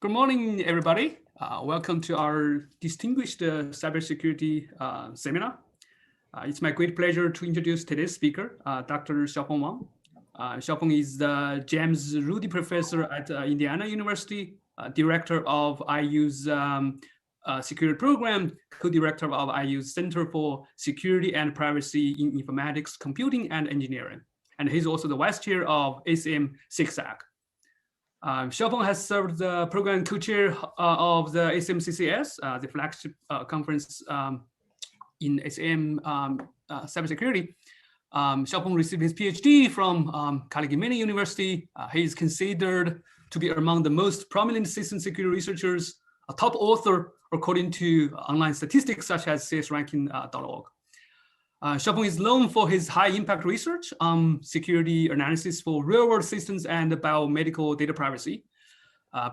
Good morning, everybody. Welcome to our distinguished cybersecurity seminar. It's my great pleasure to introduce today's speaker, Dr. Xiaopeng Wang. Xiaopeng is the James Rudy Professor at Indiana University, Director of IU's Security Program, Co-Director of IU's Center for Security and Privacy in Informatics, Computing, and Engineering. And he's also the Vice Chair of ACM CCSAC. Xiaopeng has served the program co-chair of the ACM-CCS, the flagship conference in ACM Cybersecurity. Xiaopeng received his PhD from Carnegie Mellon University. He is considered to be among the most prominent system security researchers, a top author according to online statistics such as csranking.org. Xiaopeng is known for his high-impact research on security analysis for real-world systems and biomedical data privacy,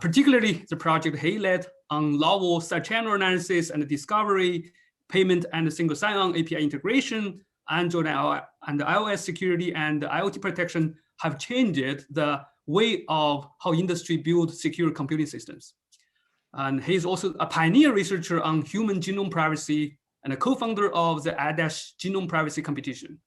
particularly the project he led on novel side-channel analysis and discovery, payment and single sign-on API integration, Android and iOS security and IoT protection have changed the way of how industry builds secure computing systems. And he's also a pioneer researcher on human genome privacy and a co-founder of the ADASH genome privacy competition.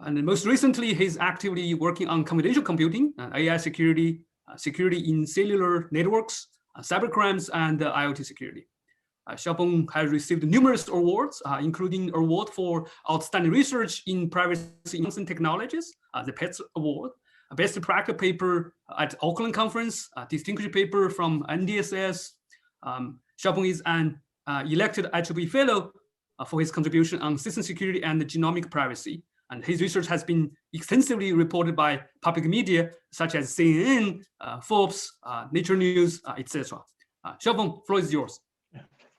And most recently, he's actively working on computational computing, AI security, security in cellular networks, cybercrimes, and IoT security. Xiaopeng has received numerous awards, including award for outstanding research in privacy-enhancing technologies, the PETS Award, a best practice paper at Auckland Conference, a distinguished paper from NDSS. Xiaopeng is an elected IEEE Fellow for his contribution on system security and genomic privacy. And his research has been extensively reported by public media, such as CNN, Forbes, Nature News, etc. Xiaopeng, floor is yours.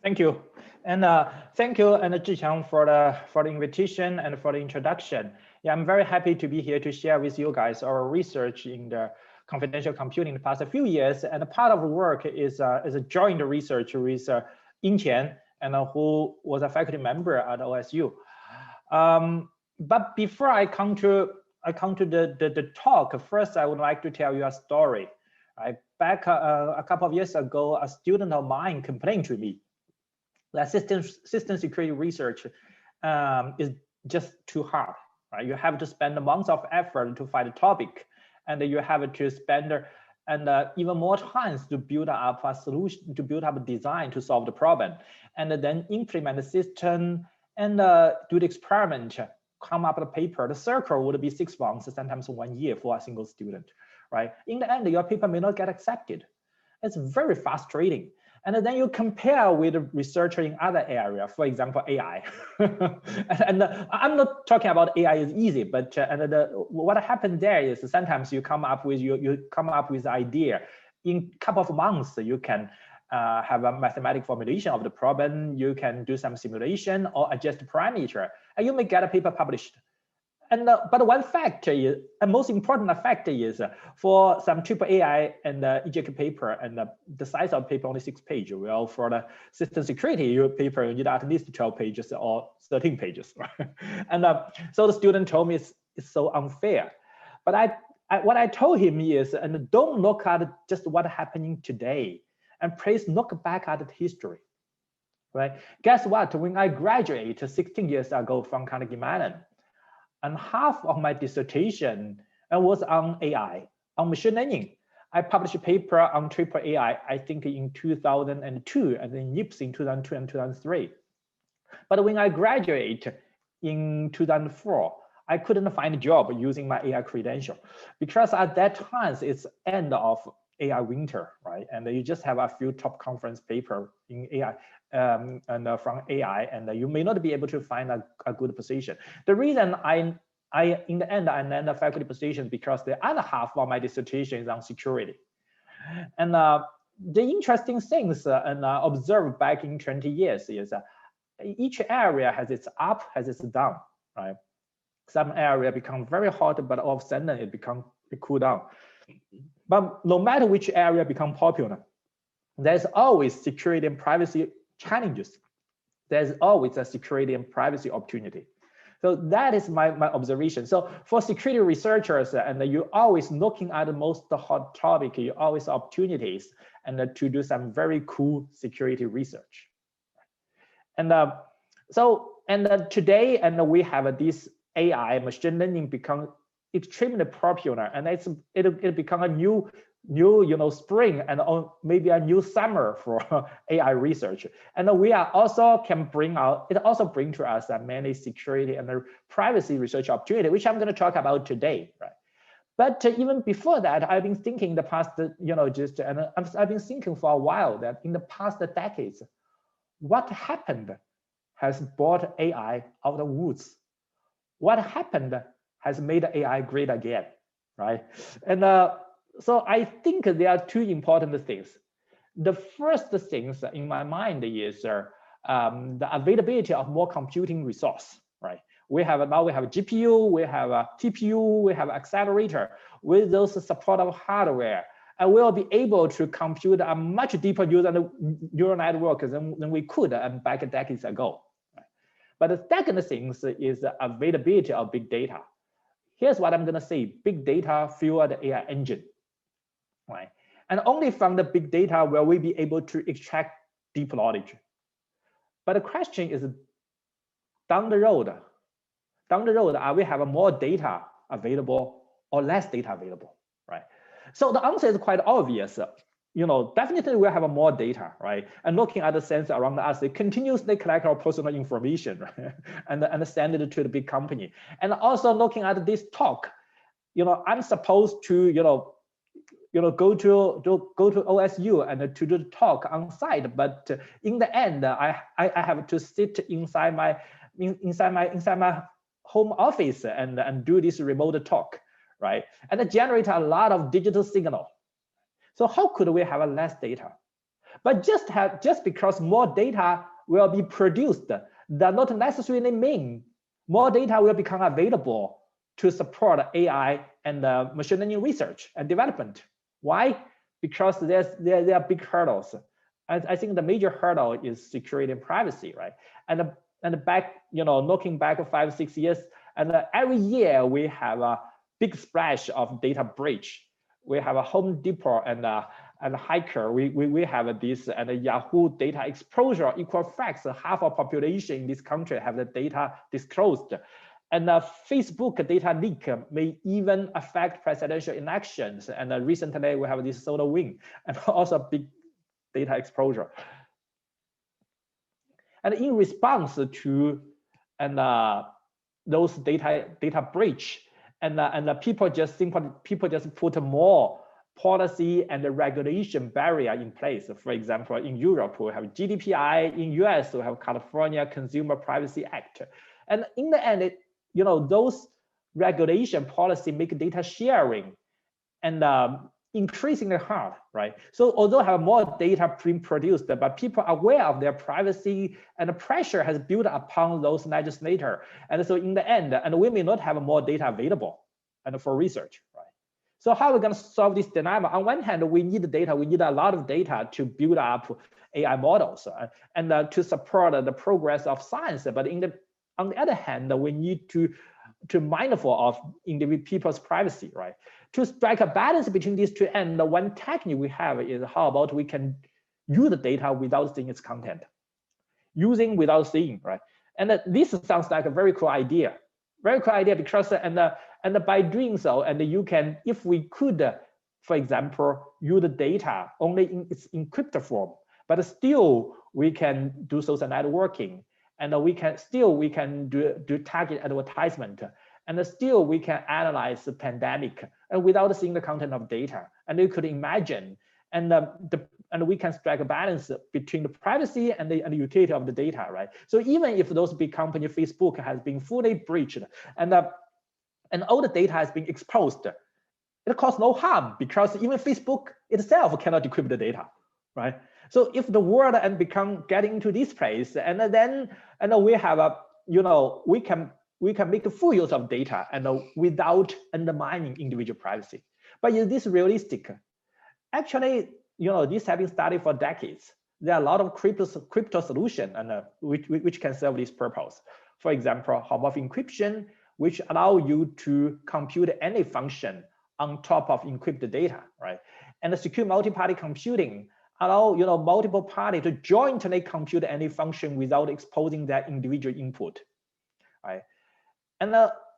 Thank you. And thank you, and Zhiqiang, for the invitation and for the introduction. Yeah, I'm very happy to be here to share with you guys our research in the confidential computing in the past few years. And a part of the work is a joint research with Inqian, and who was a faculty member at OSU. But before I come to the talk, first I would like to tell you a story. Right? Back a couple of years ago, a student of mine complained to me that system security research is just too hard. Right? You have to spend months of effort to find a topic, and you have to spend even more time to build up a solution, to build up a design to solve the problem, and then implement the system and do the experiment, come up with a paper. The circle would be 6 months, sometimes 1 year for a single student, right? In the end, your paper may not get accepted. It's very frustrating. And then you compare with a researcher in other areas, for example, AI. and I'm not talking about AI is easy, but what happened there is sometimes you come up with the idea. In a couple of months, you can have a mathematical formulation of the problem. You can do some simulation or adjust the parameter, and you may get a paper published. And but one fact is, and most important fact is, for some AAA and EJK paper, and the size of paper only 6 pages. Well, for the system security your paper, you need at least 12 pages or 13 pages. Right? And so the student told me it's so unfair. But what I told him is, and don't look at just what happening today, and please look back at the history. Right? Guess what? When I graduated 16 years ago from Carnegie Mellon, and half of my dissertation was on AI, on machine learning. I published a paper on triple AI, I think in 2002, and then NIPS in 2002 and 2003. But when I graduated in 2004, I couldn't find a job using my AI credential, because at that time it's end of AI winter, right? And you just have a few top conference paper in AI from AI, and you may not be able to find a good position. The reason I in the end I landed a faculty position because the other half of my dissertation is on security. And the interesting things observed back in 20 years is each area has its up, has its down, right? Some area become very hot, but all of a sudden it cool down. But no matter which area become popular, there's always security and privacy challenges. There's always a security and privacy opportunity. So that is my observation. So for security researchers, and you're always looking at the most hot topic, you always opportunities, and to do some very cool security research. And today, we have this AI machine learning become extremely popular, and it become a new spring and maybe a new summer for AI research. And we are also can bring out, it also bring to us many security and privacy research opportunity, which I'm going to talk about today, right? But even before that, I've been thinking in the past, I've been thinking for a while that in the past decades, what happened has brought AI out of the woods. What happened has made AI great again, right? And so I think there are two important things. The first things in my mind is the availability of more computing resource, right? Now we have GPU, we have a TPU, we have accelerator. With those support of hardware, and we'll be able to compute a much deeper neural network than we could back decades ago. Right? But the second thing is the availability of big data. Here's what I'm going to say: big data fuel the AI engine. Right? And only from the big data will we be able to extract deep knowledge. But the question is, down the road, are we have more data available or less data available, right? So the answer is quite obvious. Definitely we have more data, right? And looking at the sensor around us, they continuously collect our personal information, right? and send it to the big company. And also looking at this talk, I'm supposed to, go to OSU and to do the talk on site, but in the end, I have to sit inside my home office and do this remote talk, right? And generate a lot of digital signal. So how could we have less data? But just because more data will be produced, does not necessarily mean more data will become available to support AI and machine learning research and development. Why? Because there are big hurdles. I think the major hurdle is security and privacy, right? And back, looking back 5-6 years, and every year we have a big splash of data breach. We have a Home Depot and Hiker. We have this and Yahoo data exposure equal facts. Half of population in this country have the data disclosed. And Facebook data leak may even affect presidential elections. And recently we have this SolarWinds and also big data exposure. And in response to those data breach, and people just put more policy and regulation barrier in place. For example, in Europe we have GDPR. In US we have California Consumer Privacy Act. And in the end, those regulation policy make data sharing and increasingly hard, right? So although have more data being produced, but people are aware of their privacy, and the pressure has built upon those legislators. And so in the end, and we may not have more data available and for research, right? So how are we going to solve this dilemma? On one hand, we need data. We need a lot of data to build up AI models and to support the progress of science. But on the other hand, we need to mindful of individual people's privacy, right? To strike a balance between these two, and the one technique we have is how about we can use the data without seeing its content, using without seeing, right? And this sounds like a very cool idea because and by doing so, and you can, if we could, for example, use the data only in its encrypted form, but still we can do social networking. And we can do target advertisement, and still we can analyze the pandemic without seeing the content of data. And you could imagine, and we can strike a balance between the privacy and the utility of the data, right? So even if those big company, Facebook, has been fully breached, and all the data has been exposed, it causes no harm because even Facebook itself cannot decrypt the data, right? So if the world and getting into this place, and we have we can make full use of data and without undermining individual privacy. But is this realistic? Actually, this has been studied for decades. There are a lot of crypto solutions and which can serve this purpose. For example, homomorphic encryption, which allow you to compute any function on top of encrypted data, right? And the secure multi-party computing allow multiple parties to jointly compute any function without exposing their individual input, right? And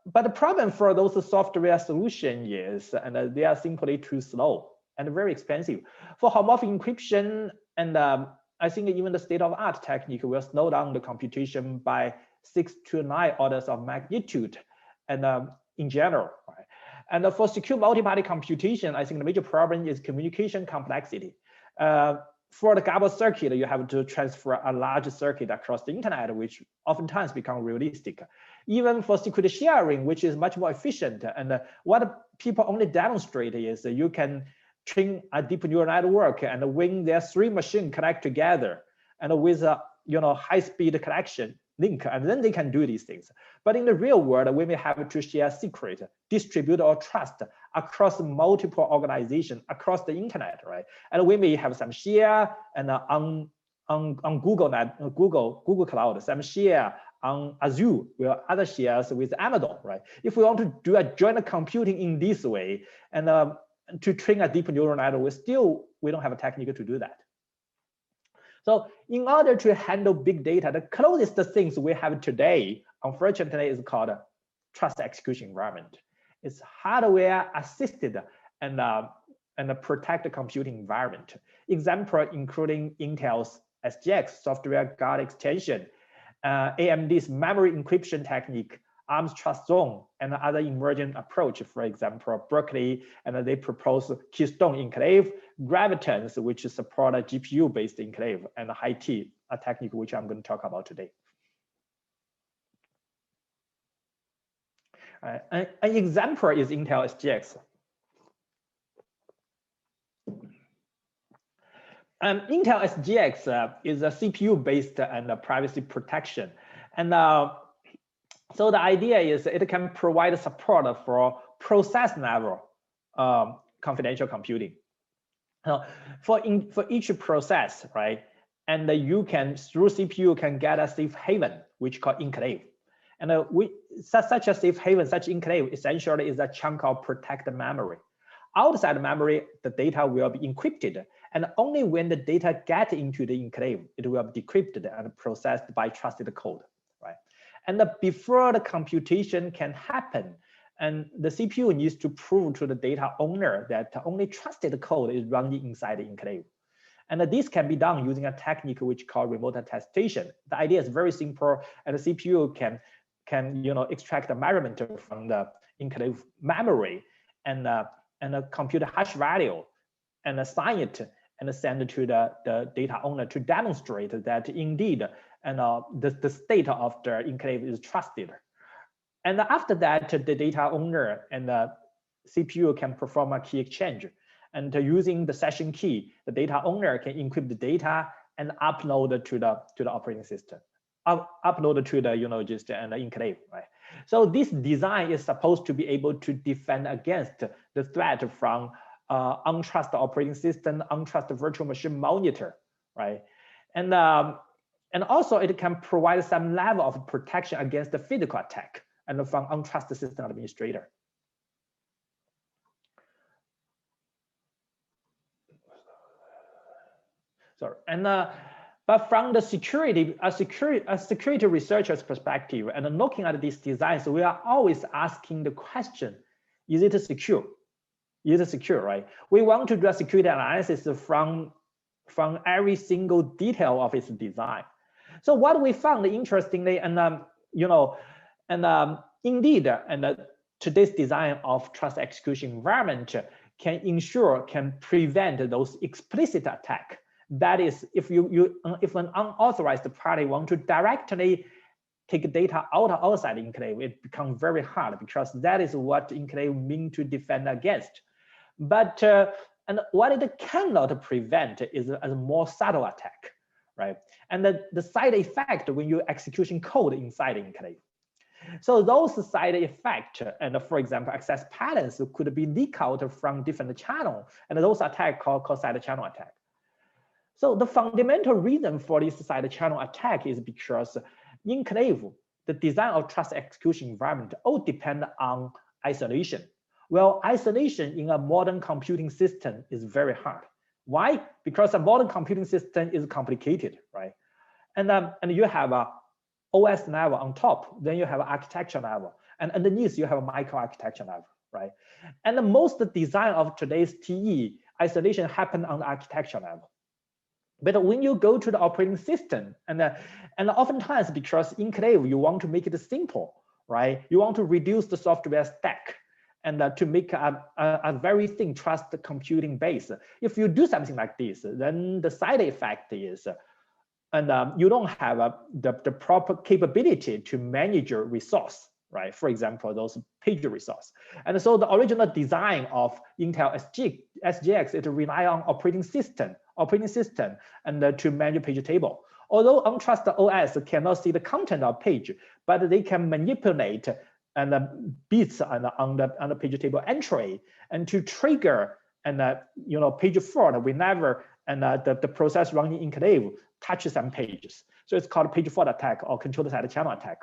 but the problem for those software solutions is, and they are simply too slow and very expensive. For homomorphic encryption, and I think even the state-of-art technique will slow down the computation by 6 to 9 orders of magnitude, and in general, right? And for secure multi-party computation, I think the major problem is communication complexity. For the gable circuit, you have to transfer a large circuit across the internet, which oftentimes become realistic. Even for secret sharing, which is much more efficient, and what people only demonstrate is you can train a deep neural network, and when their 3 machines connect together, and with a high-speed connection link, and then they can do these things. But in the real world, we may have to share secret, distribute our trust across multiple organizations across the internet, right? And we may have some share and on Google Cloud, some share on Azure, with other shares with Amazon, right? If we want to do a joint computing in this way, and to train a deep neural network, we don't have a technique to do that. So in order to handle big data, the closest things we have today, unfortunately, is called a trust execution environment. It's hardware assisted and protect the computing environment. Example including Intel's SGX software guard extension, AMD's memory encryption technique, ARM's TrustZone, and other emerging approach. For example, Berkeley, and they propose Keystone enclave, Gravitons, which support a GPU-based enclave, and HiT, a technique which I'm going to talk about today. An example is Intel SGX. Intel SGX is a CPU-based and privacy protection, and so the idea is it can provide support for process level confidential computing. For each process, right? And you can, through CPU, can get a safe haven, which called enclave. And such a safe haven, such enclave, essentially is a chunk of protected memory. Outside memory, the data will be encrypted, and only when the data get into the enclave, it will be decrypted and processed by trusted code, right? And before the computation can happen, and the CPU needs to prove to the data owner that only trusted code is running inside the enclave. And this can be done using a technique which called remote attestation. The idea is very simple, and the CPU can extract the measurement from the enclave memory and compute a hash value and assign it and send it to the data owner to demonstrate that indeed the state of the enclave is trusted. And after that, the data owner and the CPU can perform a key exchange. And using the session key, the data owner can encrypt the data and upload it to the operating system, upload it to the just an enclave, right? So this design is supposed to be able to defend against the threat from untrusted operating system, untrusted virtual machine monitor, right? And also it can provide some level of protection against the physical attack and from untrusted system administrator. Sorry, and but from the security researcher's perspective, and looking at these designs, we are always asking the question: is it secure? Is it secure, right? We want to do a security analysis from every single detail of its design. So what we found interestingly, and indeed, today's design of trust execution environment can prevent those explicit attack. That is, if an unauthorized party want to directly take data outside enclave, it becomes very hard, because that is what enclave mean to defend against. But and what it cannot prevent is a more subtle attack, right? And the side effect when you execution code inside enclave. So those side effects, and for example, access patterns could be leaked out from different channels, and those attacks called side channel attack. So the fundamental reason for this side channel attack is because enclave the design of trust execution environment all depend on isolation. Well, isolation in a modern computing system is very hard. Why? Because a modern computing system is complicated, right? And you have a OS level on top, then you have an architecture level, and underneath you have a microarchitecture level, right? And the most design of today's TE isolation happen on the architecture level. But when you go to the operating system, and oftentimes because enclave, you want to make it simple, right? You want to reduce the software stack and to make a very thin trust computing base. If you do something like this, then the side effect is, you don't have the proper capability to manage your resource, right? For example, those page resource. And so the original design of Intel SGX is to rely on operating system and to manage page table. Although untrusted OS cannot see the content of page, but they can manipulate and bits on the page table entry and to trigger page fault whenever the process running enclave touches some pages. So it's called page fault attack or control side channel attack.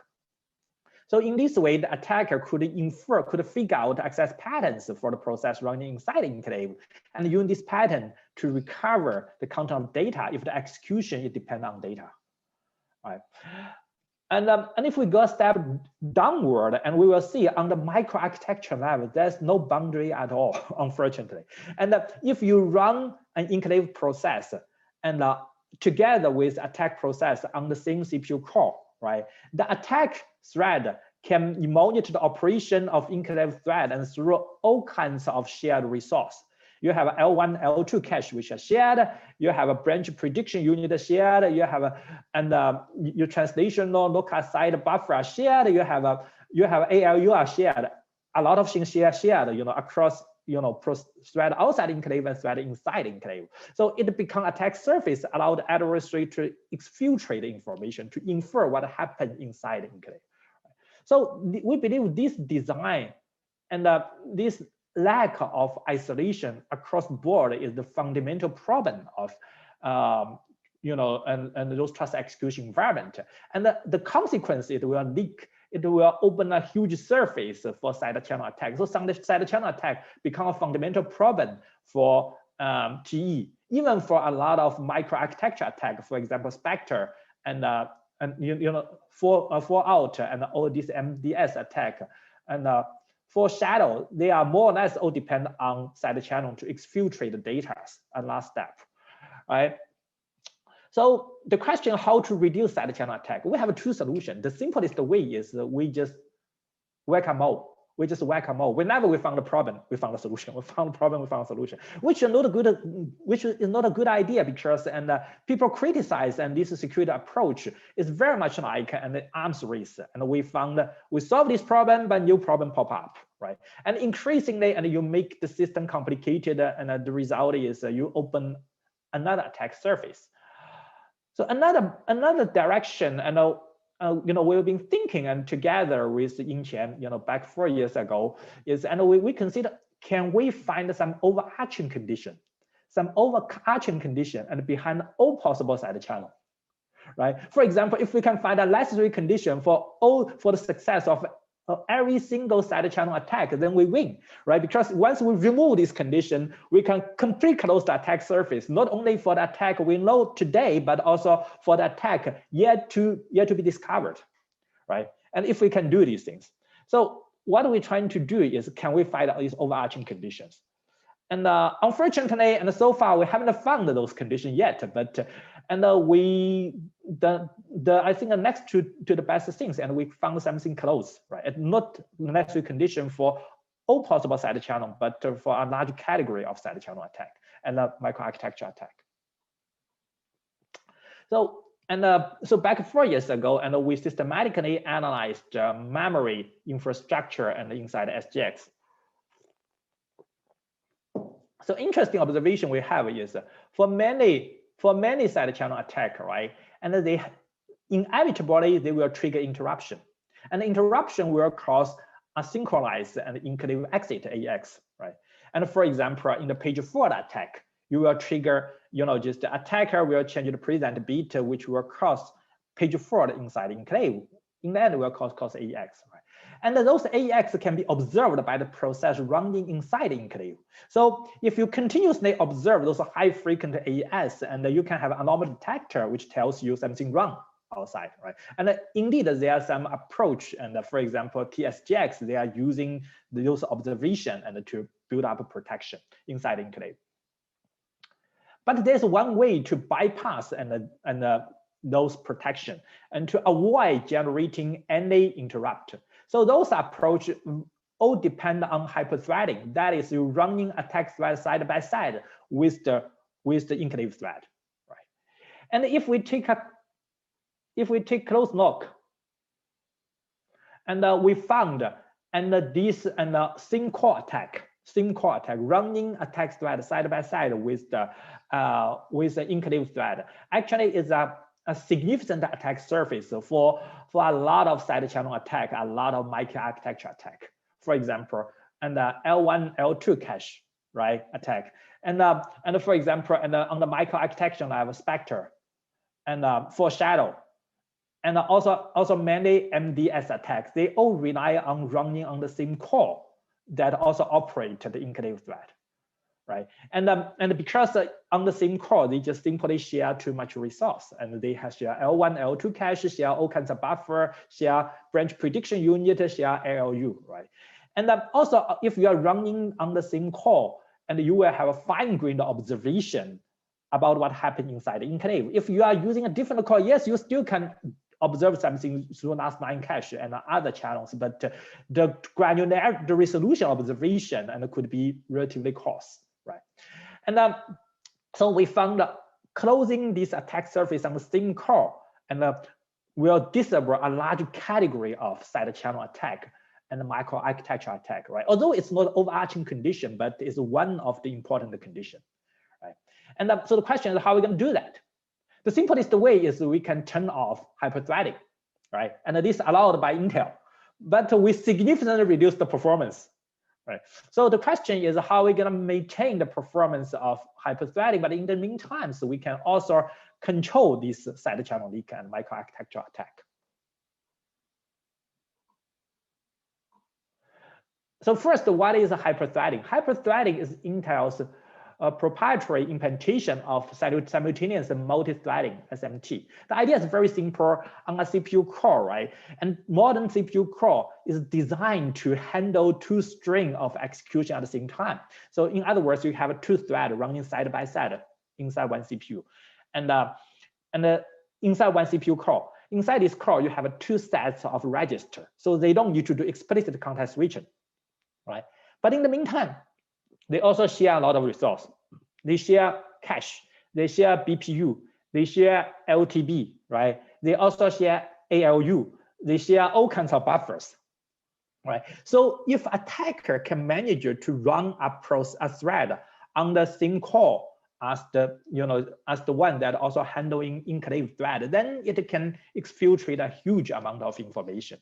So in this way, the attacker could figure out access patterns for the process running inside the enclave and use this pattern to recover the content of data if the execution is dependent on data. All right. And if we go a step downward, and we will see on the microarchitecture level, there's no boundary at all, unfortunately. And if you run an enclave process and together with attack process on the same CPU core, right? The attack thread can monitor the operation of enclave thread and through all kinds of shared resource. You have L1, L2 cache which are shared. You have a branch prediction unit shared. You have your translational local side buffer are shared. You have ALU are shared. A lot of things shared, across thread outside enclave and thread inside enclave. So it become attack surface allowed the adversary to exfiltrate the information to infer what happened inside enclave. So we believe this design and this lack of isolation across the board is the fundamental problem of and those trust execution environment. And the consequence, it will leak. It will open a huge surface for side channel attack. So some side channel attack become a fundamental problem for TE, even for a lot of microarchitecture attack, for example, Spectre and Fallout and all these MDS attack. And for Shadow, they are more or less all depend on side channel to exfiltrate the data and last step, right? So the question how to reduce side channel attack, we have two solutions. The simplest way is we just whack-a-mole. We just whack-a-mole. Whenever we found a problem, we found a solution. We found a problem, we found a solution, which is not a good idea because people criticize and this security approach is very much like an arms race. And we solve this problem, but new problem pop up, right? And increasingly, and you make the system complicated, and the result is you open another attack surface. So another direction, and we've been thinking and together with Yingqian, back 4 years ago, is we consider, can we find some overarching condition, and behind all possible side channel, right? For example, if we can find a necessary condition for the success of every single side channel attack, then we win, right? Because once we remove this condition, we can completely close the attack surface, not only for the attack we know today, but also for the attack yet to be discovered, right? And if we can do these things. So what we're trying to do is, can we find these overarching conditions? And unfortunately, and so far we haven't found those conditions yet, but I think the next to the best things, and we found something close, right? And not the necessary condition for all possible side channel, but for a large category of side channel attack and microarchitecture attack. So back 4 years ago, and we systematically analyzed memory infrastructure and inside SGX. So interesting observation we have is for many side channel attack, right? And they inevitably they will trigger interruption, and the interruption will cause a synchronized and enclave exit AX, right? And for example, in the page fault attack, you will trigger, just the attacker will change the present bit, which will cause page fault inside enclave. In the end, we'll call AEX, right? And those AEX can be observed by the process running inside the enclave. So if you continuously observe those high frequent AES, and you can have an anomaly detector, which tells you something wrong outside, right? And indeed, there are some approach, and for example, SGX, they are using those observation and to build up a protection inside the enclave. But there's one way to bypass those protection and to avoid generating any interrupt. So those approach all depend on hyperthreading. That is, you running attack thread side by side with the enclave thread, right? And if we take close look, and we found this same core attack running attack thread side by side with the enclave thread actually is a significant attack surface for a lot of side channel attack, a lot of microarchitecture attack. For example, and L1, L2 cache, right, attack, and for example, and on the microarchitecture, I have a Spectre, and for shadow, and also many MDS attacks. They all rely on running on the same core that also operate the enclave thread, right? And because on the same core, they just simply share too much resource, and they have share L1, L2 cache, share all kinds of buffer, share branch prediction unit, share ALU, right? And also, if you are running on the same core, and you will have a fine-grained observation about what happened inside the enclave. If you are using a different core, yes, you still can observe something through NAS9 cache and other channels, but the granular, the resolution observation and could be relatively coarse, right? And so we found closing this attack surface on the same core and will disable a large category of side channel attack and microarchitecture attack, right? Although it's not an overarching condition, but it's one of the important conditions, right? And so the question is, how are we going to do that? The simplest way is we can turn off hyperthreading, right? And this is allowed by Intel, but we significantly reduce the performance, right? So the question is, how are we going to maintain the performance of hyperthreading? But in the meantime, so we can also control this side channel leak and microarchitecture attack. So first, what is hyperthreading? Hyperthreading is Intel's proprietary implementation of simultaneous multi-threading (SMT). The idea is very simple on a CPU core, right? And modern CPU core is designed to handle two strings of execution at the same time. So in other words, you have two threads running side by side inside one CPU, and inside one CPU core. Inside this core, you have two sets of registers, so they don't need to do explicit context switching, right? But in the meantime, they also share a lot of resources. They share cache, they share BPU, they share LTB, right? They also share ALU, they share all kinds of buffers, right? So if attacker can manage to run a thread on the same core as the one that also handling enclave thread, then it can exfiltrate a huge amount of information.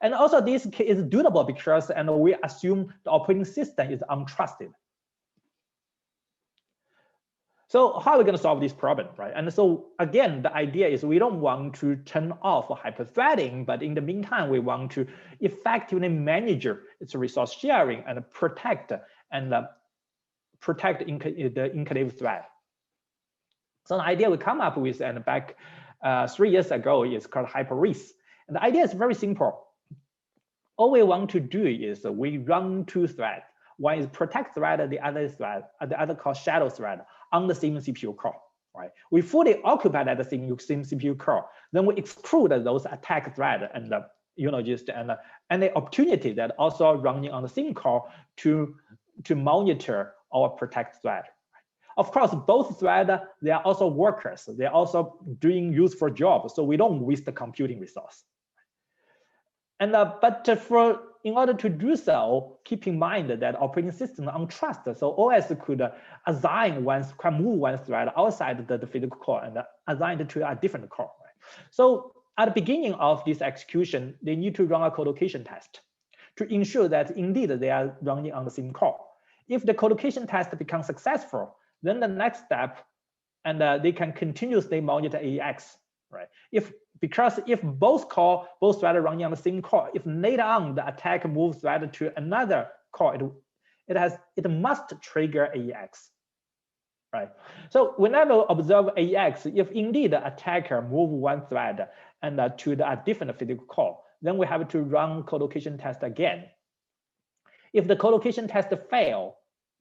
And also this is doable because we assume the operating system is untrusted. So how are we going to solve this problem, right? And so again, the idea is we don't want to turn off hyperthreading, but in the meantime, we want to effectively manage its resource sharing and protect the enclave thread. So the idea we come up with and back 3 years ago is called Hyperthreading. And the idea is very simple. All we want to do is we run two threads. One is protect thread, the other called shadow thread on the same CPU core, right? We fully occupy that same CPU core. Then we exclude those attack thread and any opportunity that also running on the same core to monitor our protect thread. Of course, both threads, they are also workers. They're also doing useful jobs, so we don't waste the computing resource. And in order to do so, keep in mind that operating system on trust, so OS could move one thread outside the physical core and assign it to a different core. Right? So at the beginning of this execution, they need to run a collocation test to ensure that indeed they are running on the same core. If the collocation test becomes successful, then the next step, and they can continuously monitor AEX right? Because if both threads running on the same core, if later on the attacker moves thread to another core, it must trigger AEX, right? So whenever observe AEX, if indeed the attacker move one thread and to a different physical core, then we have to run collocation test again. If the collocation test fail,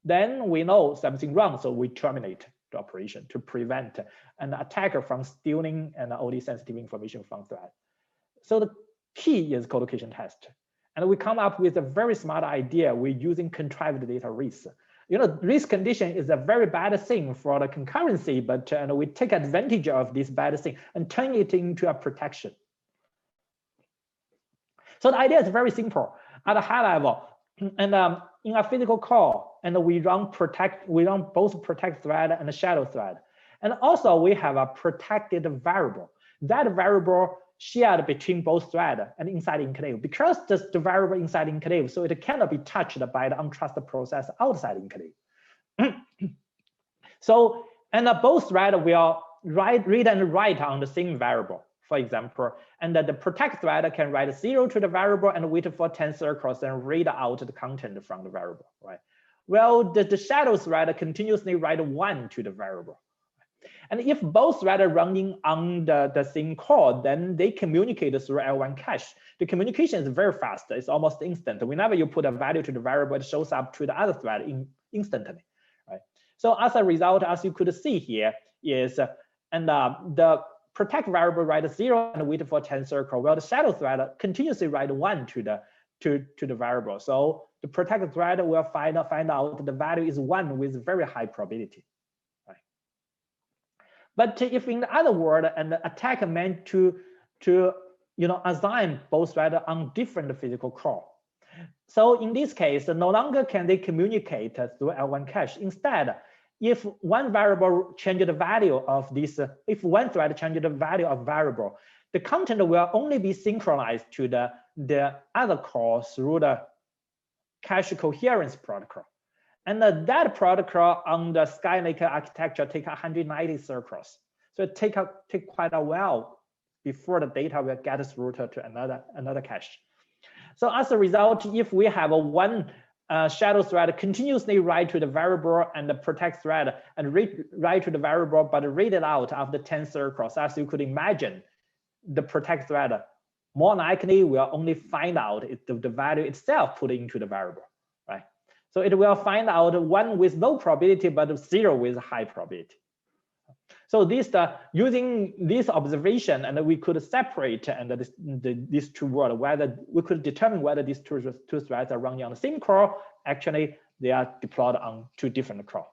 then we know something wrong, so we terminate the operation to prevent an attacker from stealing and all the sensitive information from thread. So the key is collocation test. And we come up with a very smart idea. We're using contrived data risk. Risk condition is a very bad thing for the concurrency, but we take advantage of this bad thing and turn it into a protection. So the idea is very simple at a high level. And in a physical core, and we run both protect thread and shadow thread. And also we have a protected variable. That variable shared between both thread and inside enclave. Because the variable inside enclave, so it cannot be touched by the untrusted process outside enclave. So, and both thread will read and write on the same variable, for example, and the protect thread can write 0 to the variable and wait for 10 circles and read out the content from the variable, right? Well, the shadow thread continuously write 1 to the variable. And if both threads are running on the same core, then they communicate through L1 cache. The communication is very fast. It's almost instant. Whenever you put a value to the variable, it shows up to the other thread instantly, right? So as a result, as you could see here, is the protect variable write 0 and wait for 10 circle, while the shadow thread continuously write 1 to the variable. So the protect thread will find out the value is 1 with very high probability. But if in the other word, an attacker meant to assign both threads on different physical core. So in this case, no longer can they communicate through L1 cache. Instead, if one variable changes the value of this, if one thread changes the value of variable, the content will only be synchronized to the other core through the cache coherence protocol. And that protocol on the SkyMaker architecture take 190 circles. So it take quite a while before the data will get through to another cache. So as a result, if we have one shadow thread continuously write to the variable and the protect thread and write to the variable, but read it out after 10 circles, as you could imagine, the protect thread more likely will only find out the value itself put into the variable, right? So it will find out 1 with low probability, but 0 with high probability. So using this observation, and we could separate these two worlds, whether we could determine whether these two threads are running on the same core. Actually, they are deployed on 2 different cores.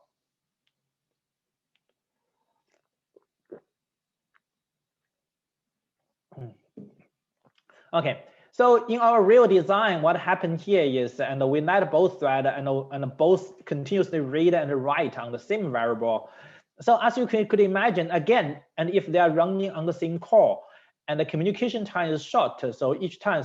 Okay. So in our real design, what happened here is, and we let both threads and both continuously read and write on the same variable. So as you could imagine, again, and if they are running on the same core, and the communication time is short, so each time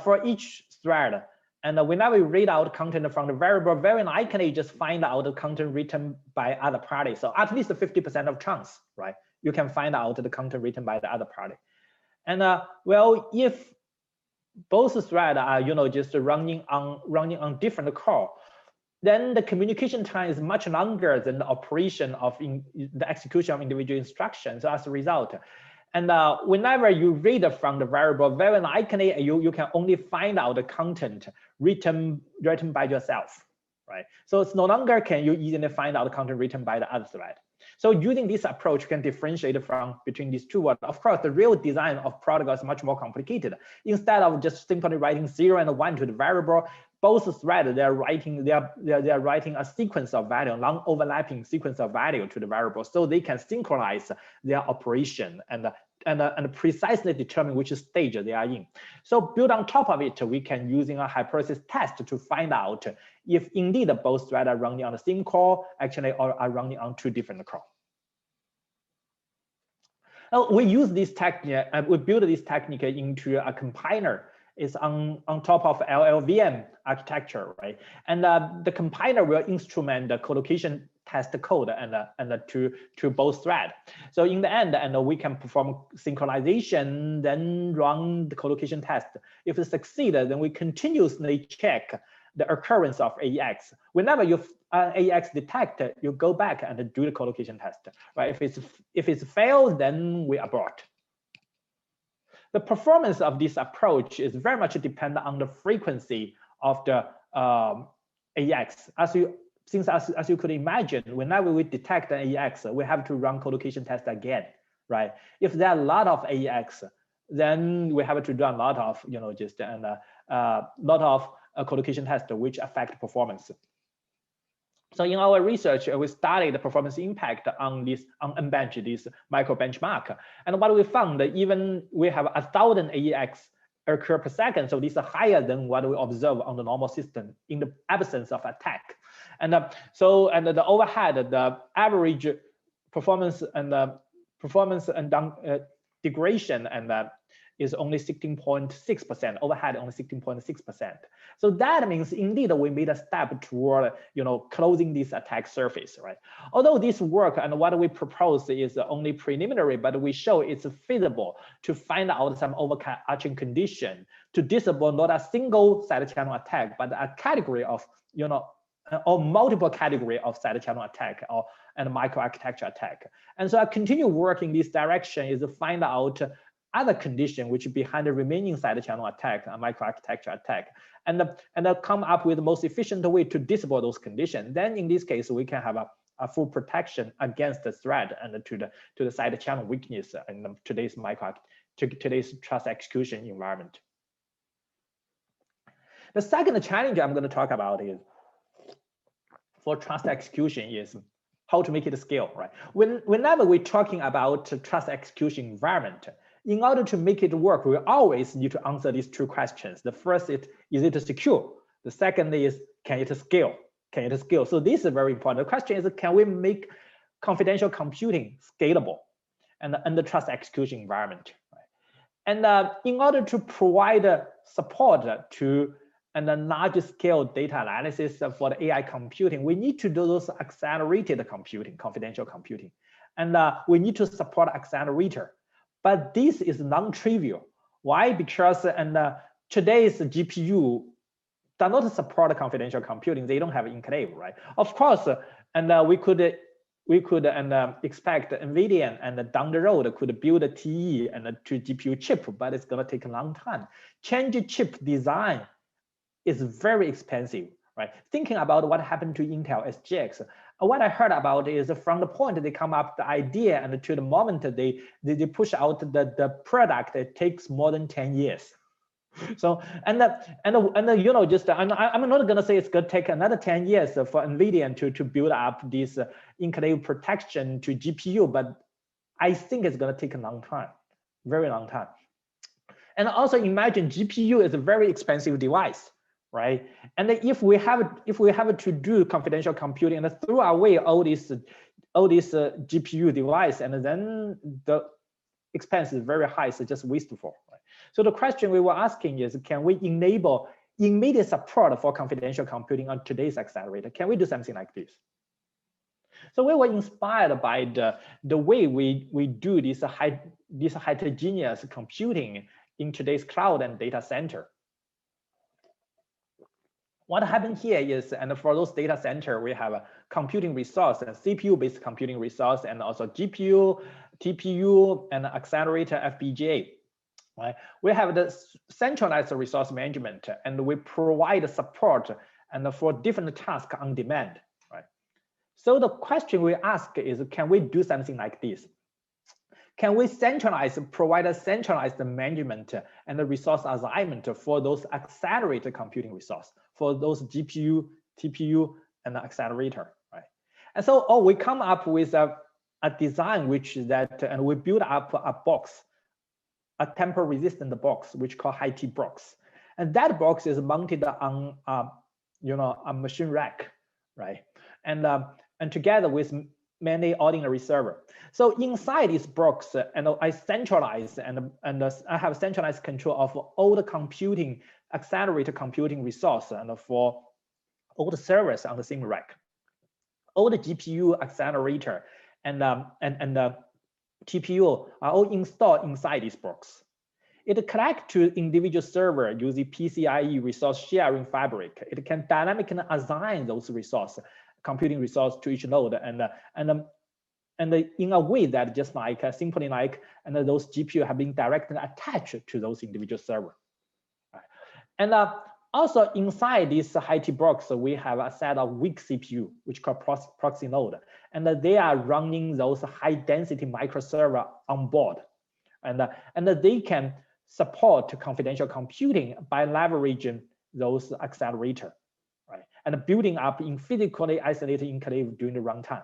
for each thread, and whenever you read out content from the variable, very likely just find out the content written by other party. So at least 50% of chance, right? You can find out the content written by the other party. And well, if both threads are just running on different core, then the communication time is much longer than the operation of the execution of individual instructions. So as a result, and whenever you read from the variable, very likely you can only find out the content written by yourself, right? So it's no longer can you easily find out the content written by the other thread. So using this approach, you can differentiate between these two worlds. Of course, the real design of protocol is much more complicated. Instead of just simply writing 0 and 1 to the variable, both threads they are writing a sequence of value, non-overlapping sequence of value to the variable, so they can synchronize their operation and precisely determine which stage they are in. So built on top of it, we can using a hypothesis test to find out if indeed both threads are running on the same core, actually, or are running on 2 different cores. We use this technique, we build this technique into a compiler. It's on top of LLVM architecture, right? And the compiler will instrument the collocation test code and to both thread. So in the end, and we can perform synchronization, then run the collocation test. If it succeeds, then we continuously check the occurrence of AEX. Whenever you AEX detect, you go back and do the collocation test. Right? If it's failed, then we abort. The performance of this approach is very much dependent on the frequency of the AEX. As you could imagine, whenever we detect an AEX, we have to run collocation test again, right? If there are a lot of AEX, then we have to run a lot of, just a lot of collocation tests which affect performance. So in our research, we studied the performance impact on Nbench, this micro benchmark. And what we found, even we have 1,000 AEX occur per second. So these are higher than what we observe on the normal system in the absence of attack. And the overhead, the average performance and degradation is only 16.6%, overhead only 16.6%. So that means indeed we made a step toward closing this attack surface, right? Although this work and what we propose is only preliminary, but we show it's feasible to find out some overarching condition to disable not a single side channel attack, but a category of or multiple category of side channel attack and microarchitecture attack. And so I continue working in this direction is to find out other condition which behind the remaining side channel attack and microarchitecture attack, and come up with the most efficient way to disable those conditions. Then in this case, we can have a full protection against the threat and to the side channel weakness in today's trust execution environment. The second challenge I'm going to talk about is for trust execution is how to make it scale, right? Whenever we're talking about trust execution environment, in order to make it work, we always need to answer these two questions. The first is it secure? The second is, can it scale? Can it scale? So this is very important. The question is, can we make confidential computing scalable and the trust execution environment? Right? And in order to provide support to the large scale data analysis for the AI computing, we need to do those accelerated computing, confidential computing. And we need to support accelerator. But this is non-trivial. Why? Because today's GPU does not support confidential computing. They don't have enclave, right? Of course, we could expect NVIDIA and down the road could build a TE and to GPU chip, but it's going to take a long time. Change chip design is very expensive, right? Thinking about what happened to Intel SGX, what I heard about is from the point they come up the idea and to the moment they push out the product, it takes more than 10 years. So I'm not going to say it's going to take another 10 years for NVIDIA to build up this enclave protection to GPU, but I think it's going to take a long time, very long time. And also imagine GPU is a very expensive device, right? And if we have to do confidential computing and throw away all these GPU device, and then the expense is very high, so just wasteful. Right? So the question we were asking is, can we enable immediate support for confidential computing on today's accelerator? Can we do something like this? So we were inspired by the way we do this heterogeneous computing in today's cloud and data center. What happened here is, and for those data center, we have a computing resource and CPU-based computing resource, and also GPU, TPU, and accelerator FPGA. Right? We have the centralized resource management, and we provide support and for different tasks on demand. Right? So the question we ask is, can we do something like this? Can we provide a centralized management and the resource assignment for those accelerated computing resource, for those GPU, TPU, and the accelerator, right? And so we come up with a design and we build up a box, a tamper-resistant box, which called HiT box. And that box is mounted on a machine rack, right? And together with many ordinary server. So inside this box, and I centralize and I have centralized control of all the computing, accelerated computing resource, and for all the servers on the same rack. all the GPU, accelerator, and the TPU are all installed inside this box. It connects to individual server using PCIe resource sharing fabric. It can dynamically assign those computing resource to each node, and in a way that just like simply like, and those GPU have been directly attached to those individual server. Right. And also inside this HT box, we have a set of weak CPU, which called proxy node, and they are running those high density microserver on board, and they can support confidential computing by leveraging those accelerator, right, and building up in physically isolated enclave during the runtime.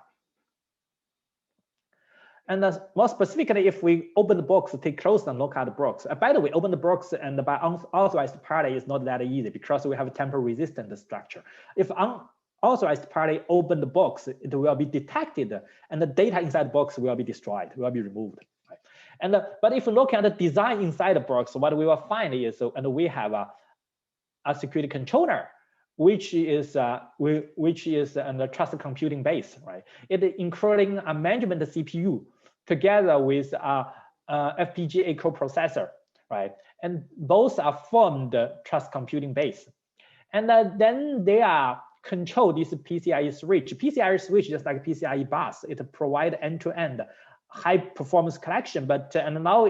And more specifically, if we open the box, take close and look at the box. By the way, open the box and by unauthorized party is not that easy because we have a temporal resistant structure. If unauthorized party open the box, it will be detected and the data inside the box will be destroyed, will be removed. Right? And but if you look at the design inside the box, what we will find is, and we have a security controller, which is the trusted computing base, right? It including a management CPU together with a FPGA coprocessor, right? And both are formed trust computing base. And then they are control this PCIe switch. PCIe switch just like PCIe bus. It provide end-to-end high performance collection, but and now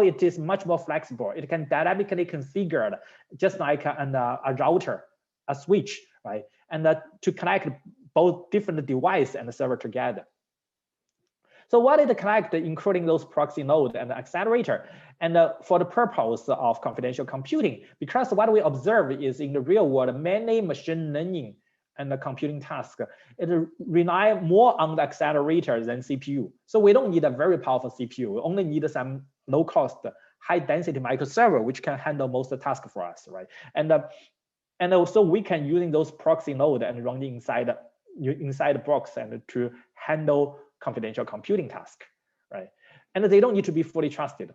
it is much more flexible. It can dynamically configure just like a router, a switch, right? And to connect both different device and the server together. So what it connect, including those proxy node and the accelerator, and for the purpose of confidential computing, because what we observe is in the real world, many machine learning and the computing task, it rely more on the accelerator than CPU. So we don't need a very powerful CPU. We only need some low cost, high density microserver, which can handle most of the task for us, right? And also we can using those proxy node and running inside the box and to handle confidential computing task, right? And they don't need to be fully trusted.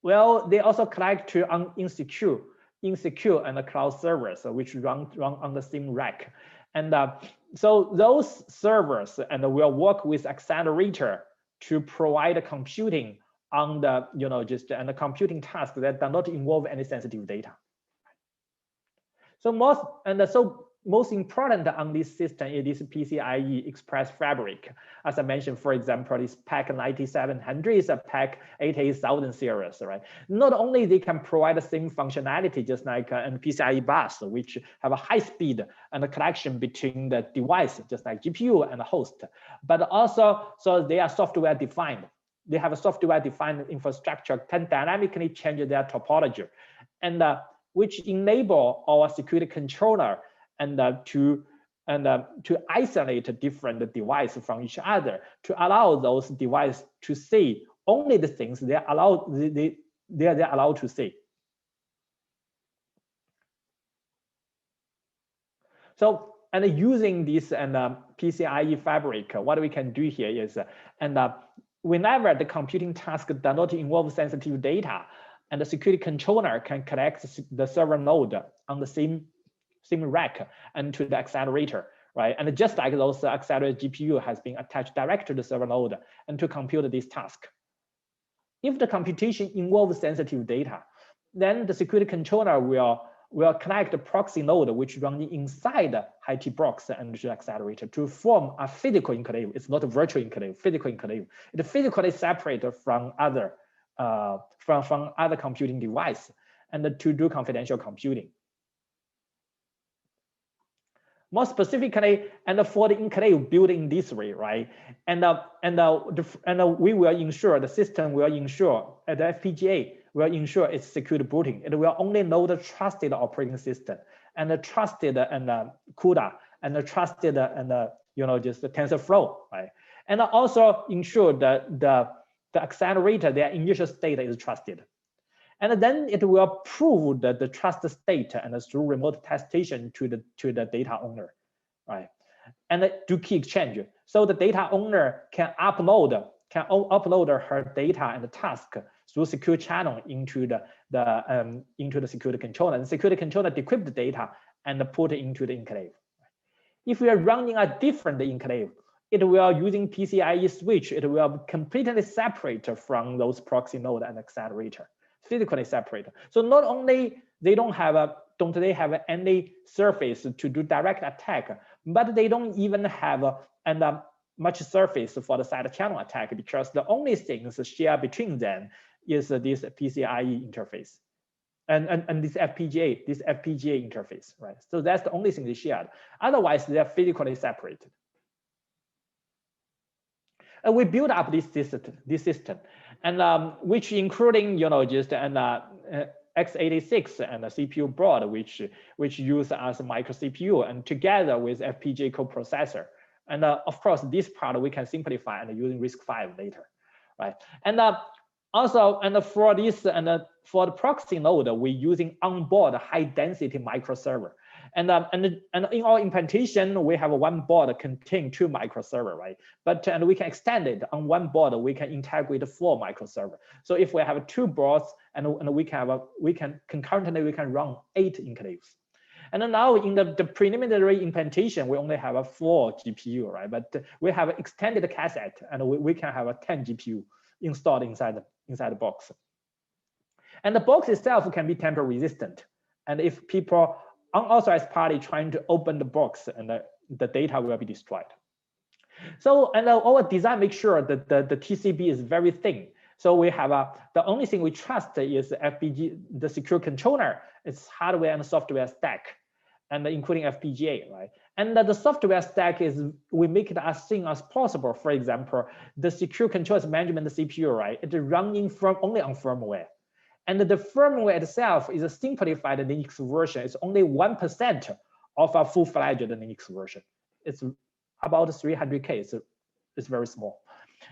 Well, they also connect to insecure and the cloud servers, which run on the same rack. And so those servers and will work with accelerator to provide computing on the, and the computing tasks that do not involve any sensitive data. So most important on this system is this PCIe Express Fabric. As I mentioned, for example, this PAC 9700 is a PAC 88000 series, right? Not only they can provide the same functionality, just like an PCIe bus, which have a high speed and a connection between the device, just like GPU and the host, but also, so they are software defined. They have a software defined infrastructure, can dynamically change their topology, and which enable our security controller and to isolate different devices from each other, to allow those devices to see only the things they're allowed to see. So, and using this and PCIe fabric, what we can do here is, whenever the computing task does not involve sensitive data, and the security controller can connect the server node on the same rack and to the accelerator, right? And just like those accelerator GPU has been attached direct to the server node and to compute this task. If the computation involves sensitive data, then the security controller will connect the proxy node, which runs inside the HT box and the accelerator to form a physical enclave. It's not a virtual enclave, physical enclave. It's physically separated from other from other computing device and to do confidential computing. More specifically, and for the enclave built in this way, right? And we will ensure, the system will ensure, the FPGA will ensure its secure booting. It will only know the trusted operating system and the trusted and CUDA and the trusted and just the TensorFlow, right? And also ensure that the accelerator, their initial state is trusted. And then it will prove that the trust state and through remote attestation to the data owner, right? And do key exchange. So the data owner can upload her data and the task through secure channel into the security controller. And the security controller decrypt the data and put it into the enclave. If we are running a different enclave, it will using PCIe switch, it will completely separate from those proxy node and accelerator, physically separate. So not only they don't they have any surface to do direct attack, but they don't even have much surface for the side channel attack, because the only things shared between them is this PCIe interface and this FPGA interface, right? So that's the only thing they shared. Otherwise, they're physically separated. And we build up this system, and which including just x86 and a CPU board, which use as a micro CPU, and together with FPGA coprocessor. And of course, this part we can simplify and using RISC-V later, right? And also, and for this and for the proxy node, we're using onboard high-density microserver. And in our implementation, we have one board contain 2 microserver, right? But and we can extend it on one board. We can integrate 4 microserver. So if we have 2 boards, and we can concurrently run 8 enclaves. And then now in the preliminary implementation, we only have 4 GPU, right? But we have extended cassette, and we can have a 10 GPU installed inside the box. And the box itself can be tamper resistant. And if people unauthorized party trying to open the box, and the data will be destroyed. So, and our design makes sure that the TCB is very thin. So we have the only thing we trust is FPGA, the secure controller. It's hardware and software stack, and including FPGA, right? And the software stack is, we make it as thin as possible. For example, the secure controls management CPU, right? It's running only on firmware. And the firmware itself is a simplified Linux version. It's only 1% of a full-fledged Linux version. It's about 300K. So it's very small.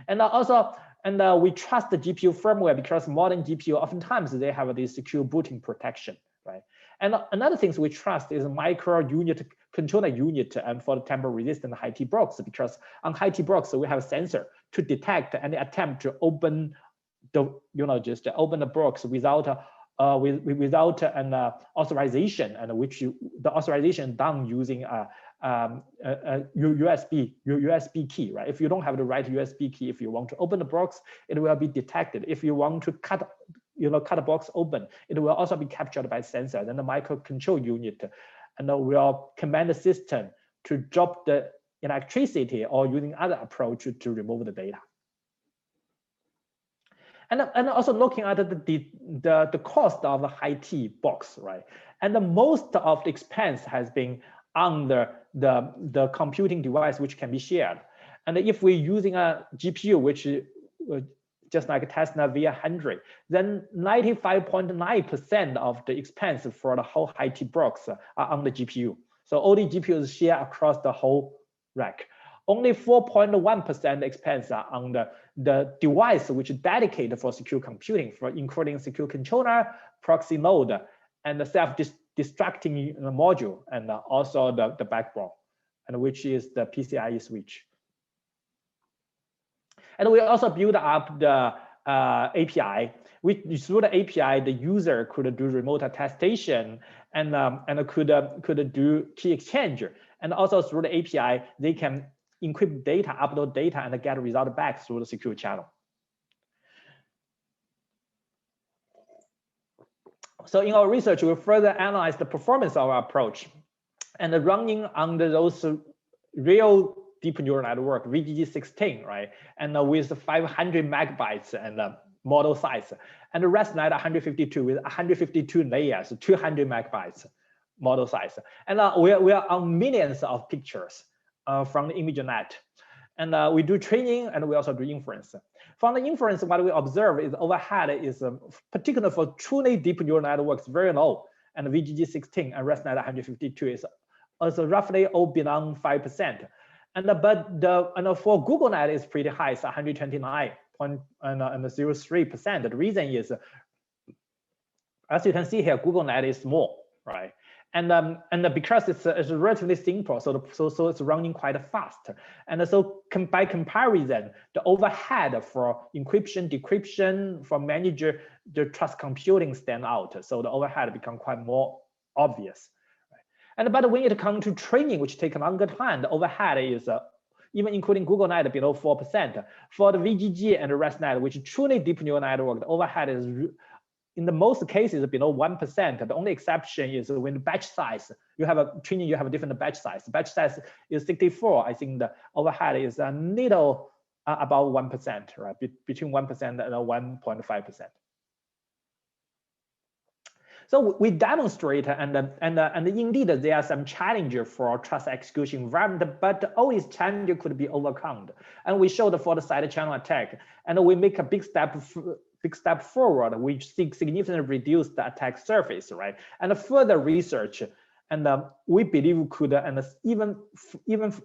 And also, we trust the GPU firmware, because modern GPU oftentimes they have this secure booting protection, right? And another thing we trust is micro unit controller unit, and for the tamper resistant high-T blocks, because on high-T blocks we have a sensor to detect any attempt to open just open the box without an authorization, and the authorization done using a USB key, right? If you don't have the right USB key, if you want to open the box, it will be detected. If you want to cut the box open, it will also be captured by sensor. Then the microcontrol unit, and will command the system to drop the electricity or using other approach to remove the data. And also looking at the cost of a high-T box, right? And the most of the expense has been on the computing device, which can be shared. And if we're using a GPU, which just like a Tesla V100, then 95.9% of the expense for the whole high-T box are on the GPU. So all the GPUs share across the whole rack. Only 4.1% expense are on the device which is dedicated for secure computing, for including secure controller, proxy node, and the self-destructing module, and also the backbone, and which is the PCIe switch. And we also build up the API. Through the API, the user could do remote attestation and could do key exchange. And also through the API, they can encrypt data, upload data, and get a result back through the secure channel. So in our research, we further analyze the performance of our approach, and running under those real deep neural network, VGG16, right? And with 500 megabytes and model size, and the ResNet 152 with 152 layers, 200 megabytes model size. And we are on millions of pictures from the ImageNet. And we do training, and we also do inference. From the inference, what we observe is overhead is particularly for truly deep neural networks very low, and VGG16 and ResNet 152 is also roughly all below 5%. And for GoogleNet is pretty high, it's 129.03%. The reason is, as you can see here, GoogleNet is small, right? And because it's relatively simple, so it's running quite fast. And so by comparison, the overhead for encryption, decryption, for manager, the trust computing stand out. So the overhead become quite more obvious. Right? But when it comes to training, which takes a longer time, the overhead is even including Google Net below 4%. For the VGG and the ResNet, which truly deep neural network, the overhead is in the most cases below 1%. The only exception is when the batch size, you have a training, you have a different batch size. The batch size is 64. I think the overhead is a little about 1%, right? Between 1% and 1.5%. So we demonstrate, and indeed there are some challenges for trust execution environment, but always challenges could be overcome. And we showed for the side channel attack, and we make a big step forward, which significantly reduce the attack surface, right? And further research, and we believe could, and even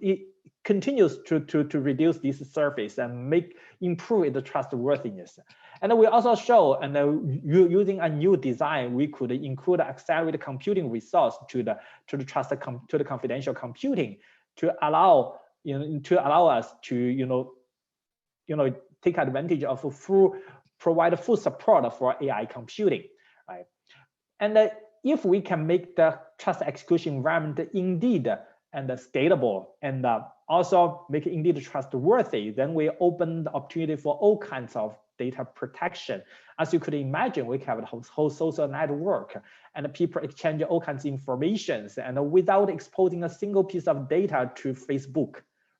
it continues to reduce this surface and improve the trustworthiness. And we also show, and using a new design, we could include accelerated computing resource to the confidential computing to allow us to take advantage of provide full support for AI computing, right? And if we can make the trust execution environment indeed and scalable, and also make it indeed trustworthy, then we open the opportunity for all kinds of data protection. As you could imagine, we have a whole social network, and people exchange all kinds of information, and without exposing a single piece of data to Facebook,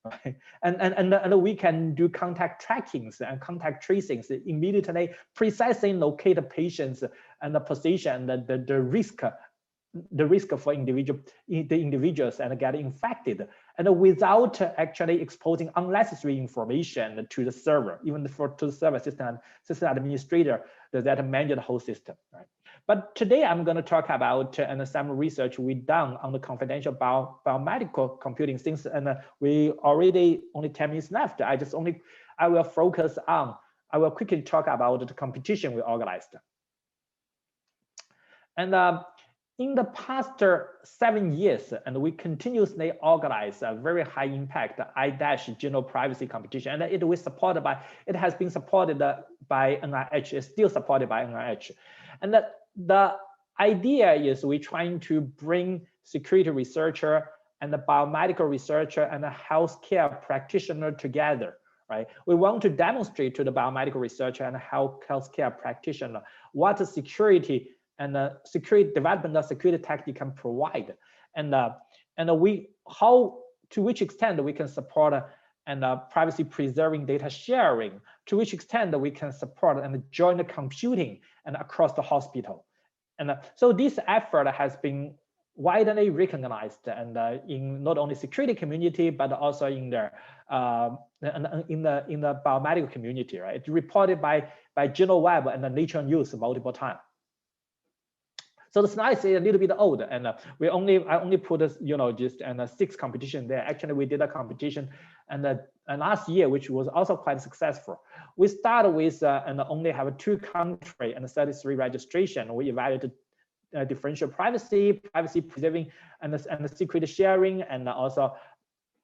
right? And we can do contact trackings and contact tracings, immediately precisely locate the patients and the position, the risk for the individuals and get infected, and without actually exposing unnecessary information to the server, even to the server system administrator that manage the whole system, right? But today I'm going to talk about some research we done on the confidential biomedical computing things, and we already only 10 minutes left. I will quickly talk about the competition we organized. And in the past 7 years, and we continuously organize a very high impact general privacy competition, and it has been supported by NIH, is still supported by NIH. And the idea is we're trying to bring security researcher and the biomedical researcher and a healthcare practitioner together, right? We want to demonstrate to the biomedical researcher and healthcare practitioner what the security and the security development of security technique can provide, and to which extent we can support privacy preserving data sharing, to which extent we can support and joint computing and across the hospital. And so this effort has been widely recognized, and in not only security community but also in the biomedical community, right? It's reported by GenoWeb and the Nature News multiple times. So the slide is a little bit old, and I only put just 6 competition there. Actually, we did a competition and last year, which was also quite successful. We started with and only have 2 countries and 33 registration. We evaluated differential privacy preserving, and the secret sharing, and also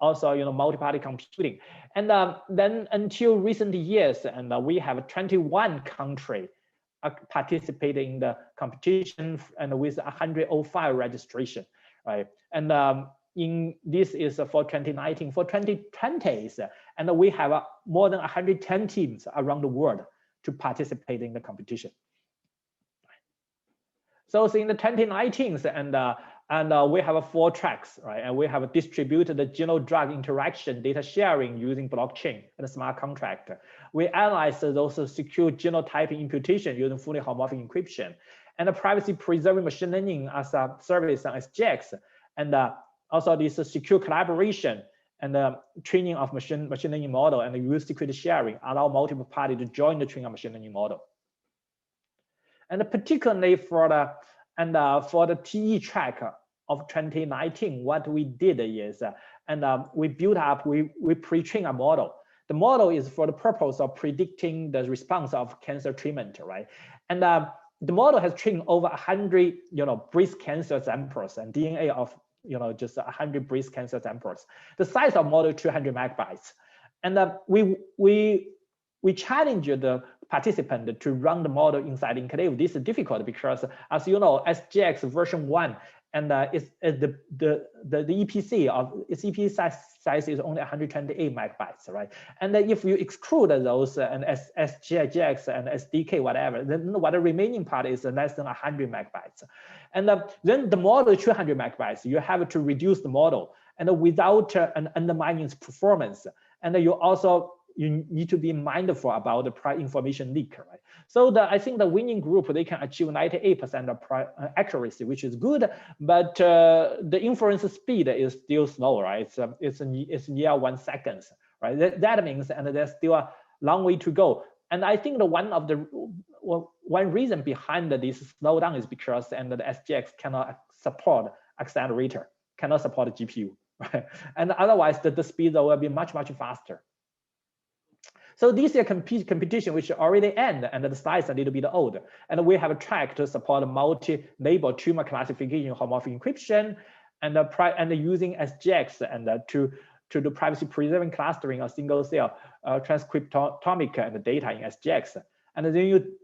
multi-party computing. And then until recent years, and we have 21 countries participating in the competition, and with 105 registration, right? And in this is for 2019. For 2020, and we have more than 110 teams around the world to participate in the competition. So in the 2019, and we have 4 tracks, right? And we have distributed the genome-drug interaction data sharing using blockchain and smart contract. We analyze those secure genotyping imputation using fully homomorphic encryption, and the privacy preserving machine learning as a service on SGX, and also this secure collaboration and training of machine learning model, and use secret sharing, allow multiple parties to join the training of machine learning model. And particularly for the TE track of 2019, what we did is, we built up, we pre-train a model. The model is for the purpose of predicting the response of cancer treatment, right? And the model has trained over 100, breast cancer samples and DNA of, just 100 breast cancer samples. The size of model 200 megabytes, and we challenge the participant to run the model inside enclave. This is difficult because, as you know, SGX version 1 and the EPC of its EPC size is only 128 megabytes, right? And if you exclude those and SGX and SDK, whatever, then what the remaining part is less than 100 megabytes. And then the model is 200 megabytes. You have to reduce the model, and without undermining its performance. And you need to be mindful about the information leak, right? So I think the winning group, they can achieve 98% of accuracy, which is good, but the inference speed is still slow, right? It's near 1 second, right? That means, and there's still a long way to go. And I think one reason behind this slowdown is because the SGX cannot support accelerator, cannot support GPU, right? And otherwise the speed will be much faster. So this is computation which already end, and the slides are a little bit old. And we have a track to support multi-label tumor classification, homomorphic encryption, and using SGX and to do privacy preserving clustering of single cell transcriptomic and data in SGX. And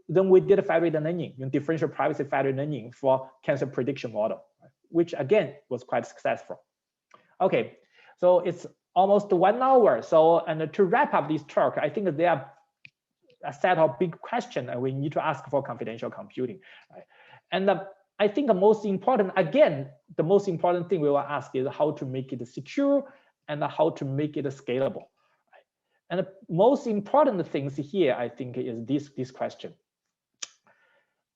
then we did federated learning, differential privacy federated learning for cancer prediction model, which again was quite successful. Okay, so it's almost 1 hour. So, and to wrap up this talk, I think there are a set of big questions and we need to ask for confidential computing, right? And I think the most important thing we will ask is how to make it secure and how to make it scalable, right? And the most important things here, I think, is this question.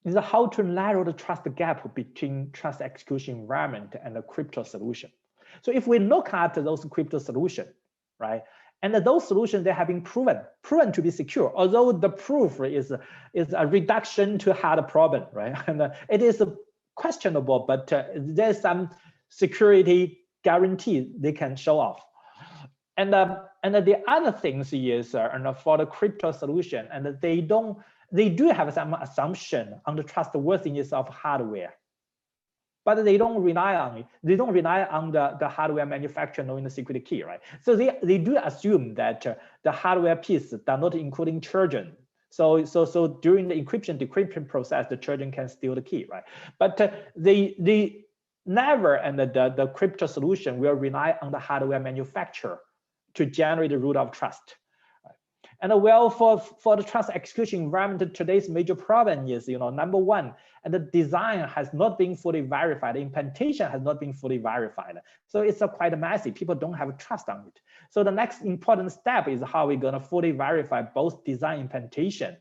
Is how to narrow the trust gap between trust execution environment and the crypto solution. So if we look at those crypto solutions, right, and those solutions, they have been proven to be secure, although the proof is a reduction to hard problem, right? And it is questionable, but there's some security guarantee they can show off. And the other things is for the crypto solution, and they do have some assumption on the trustworthiness of hardware. But they don't rely on it. They don't rely on the hardware manufacturer knowing the secret key, right? So they do assume that the hardware piece does not including Trojan. So during the encryption decryption process, the Trojan can steal the key, right? But they never, and the crypto solution will rely on the hardware manufacturer to generate the root of trust. And well, for the trust execution environment, today's major problem is, number one, and the design has not been fully verified. The implementation has not been fully verified. So it's quite messy. People don't have trust on it. So the next important step is how we're going to fully verify both design implementation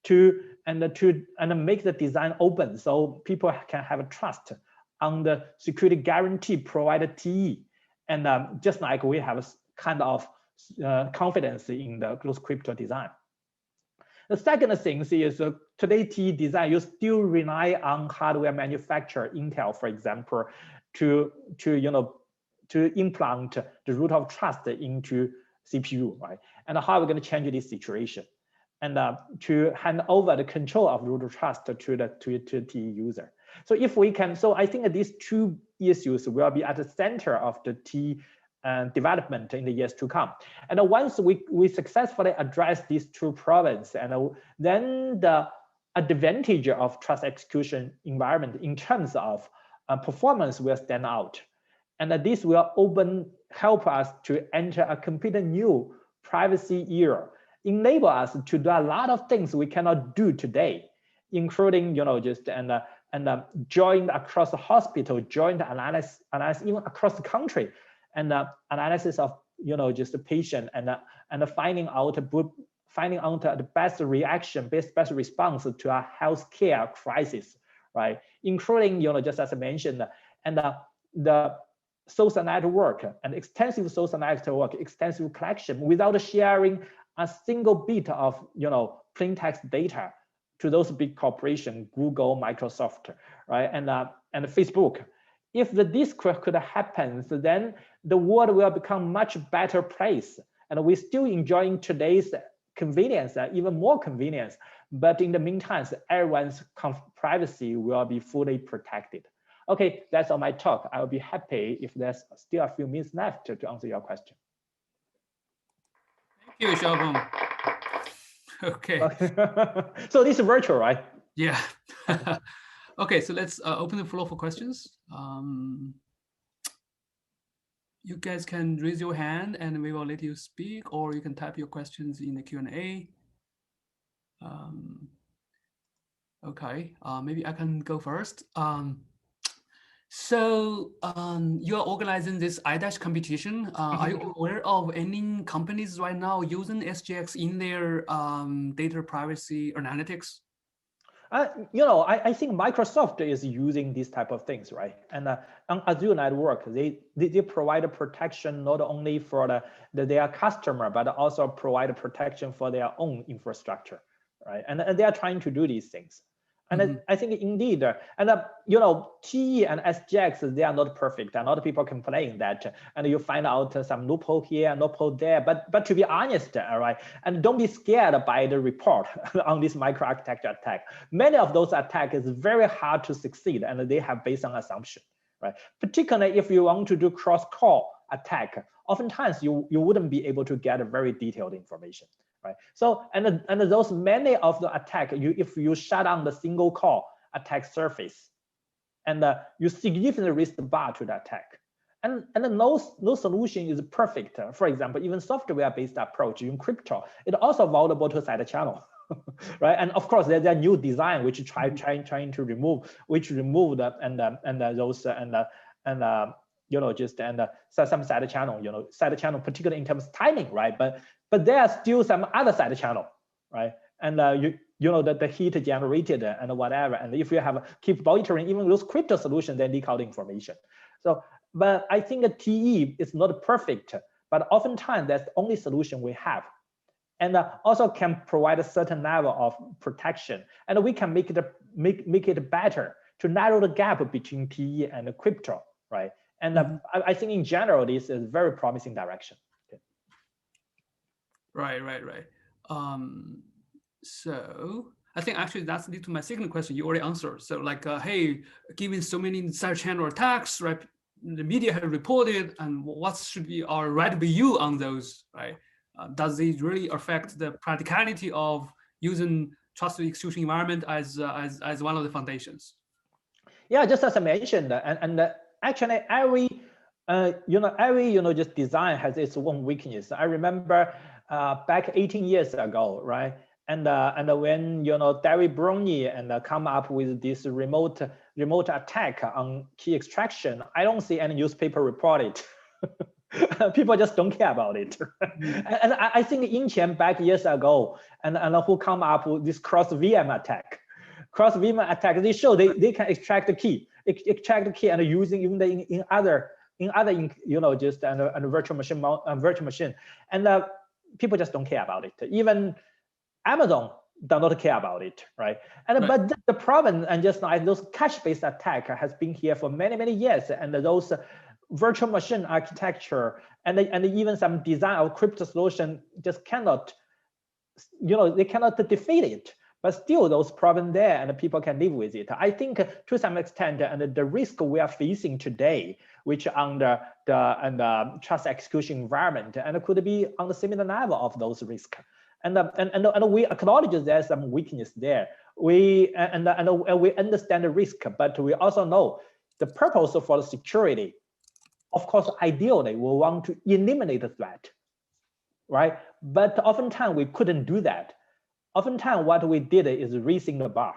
and make the design open so people can have trust on the security guarantee provided TE. And just like we have a kind of confidence in those crypto design. The second thing is today TE design, you still rely on hardware manufacturer, Intel, for example, to implant the root of trust into CPU, right? And how are we going to change this situation? And to hand over the control of root of trust to the TE user. So if we can, so I think these two issues will be at the center of the TE development in the years to come. And once we successfully address these two problems, and then the advantage of trust execution environment in terms of performance will stand out. And this will help us to enter a completely new privacy era, enable us to do a lot of things we cannot do today, including joint across the hospital, joint analysis even across the country, and analysis of just the patient and finding out the best reaction, best response to a healthcare crisis, right? Including just as I mentioned, and the social network and extensive social network, extensive collection without sharing a single bit of plain text data to those big corporations, Google, Microsoft, right, and Facebook. If this could happen, then the world will become much better place. And we're still enjoying today's convenience, even more convenience. But in the meantime, everyone's privacy will be fully protected. Okay, that's all my talk. I will be happy if there's still a few minutes left to answer your question. Thank you, Xiaopeng. Okay. So this is virtual, right? Yeah. Okay, so let's open the floor for questions. You guys can raise your hand and we will let you speak, or you can type your questions in the Q&A. Okay, maybe I can go first. So you are organizing this IDash competition. Are you aware of any companies right now using SGX in their data privacy analytics? I think Microsoft is using these type of things, right? And on Azure Network, they provide protection not only for their customer, but also provide protection for their own infrastructure, right? And they are trying to do these things. And I think indeed, and TE and SGX, they are not perfect. A lot of people complain that, and you find out some loophole here, loophole there. But to be honest, all right, and don't be scared by the report on this microarchitecture attack. Many of those attacks is very hard to succeed, and they have based on assumption, right? Particularly if you want to do cross-core attack, oftentimes you wouldn't be able to get very detailed information. Right. So and those many of the attack, if you shut down the single core attack surface, and you significantly raise the bar to the attack, and no solution is perfect. For example, even software-based approach in crypto, it also vulnerable to side channel, right? And of course, there's a new design which trying to remove those some side channel, side channel, particularly in terms of timing, right? But there are still some other side channel, right? And the heat generated and whatever. And if you keep monitoring even those crypto solutions, they leak out information. So, but I think TE is not perfect, but oftentimes that's the only solution we have. And also can provide a certain level of protection. And we can make it better to narrow the gap between TE and crypto, right? And I think in general, this is a very promising direction. Right. So I think actually that's lead to my second question. You already answered. So like, hey, given so many side channel attacks, right? The media have reported, and what should be our right view on those, right? Does it really affect the practicality of using trusted execution environment as one of the foundations? Yeah, just as I mentioned, and actually every just design has its own weakness. I remember back 18 years ago, right? And when David Brownie come up with this remote attack on key extraction, I don't see any newspaper report it. People just don't care about it. And I think Intel back years ago, and who come up with this cross VM attack. Cross VM attack, they show they can extract the key, and using even in other just a virtual machine, and people just don't care about it. Even Amazon does not care about it, right? And right. But the problem, and just like those cache-based attack has been here for many years, and those virtual machine architecture and even some design of crypto solution just cannot, they cannot defeat it. But still, those problems there, and people can live with it. I think to some extent, and the risk we are facing today, which under the trust execution environment, and it could be on the similar level of those risks. And we acknowledge there's some weakness there. We understand the risk, but we also know the purpose for the security. Of course, ideally, we want to eliminate the threat, right? But oftentimes we couldn't do that. Oftentimes, what we did is raising the bar.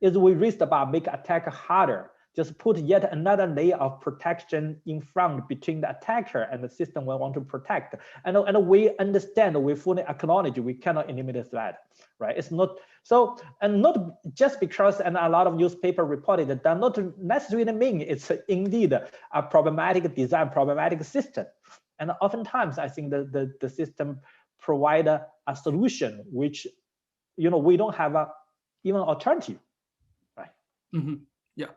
We raised the bar, make attack harder, just put yet another layer of protection in front between the attacker and the system we want to protect. And we understand, we fully acknowledge we cannot eliminate the threat, right? It's not so, and not just because and a lot of newspaper reported that does not necessarily mean it's indeed a problematic design, problematic system. And oftentimes, I think the system provide a solution which we don't have even alternative, right? Yeah.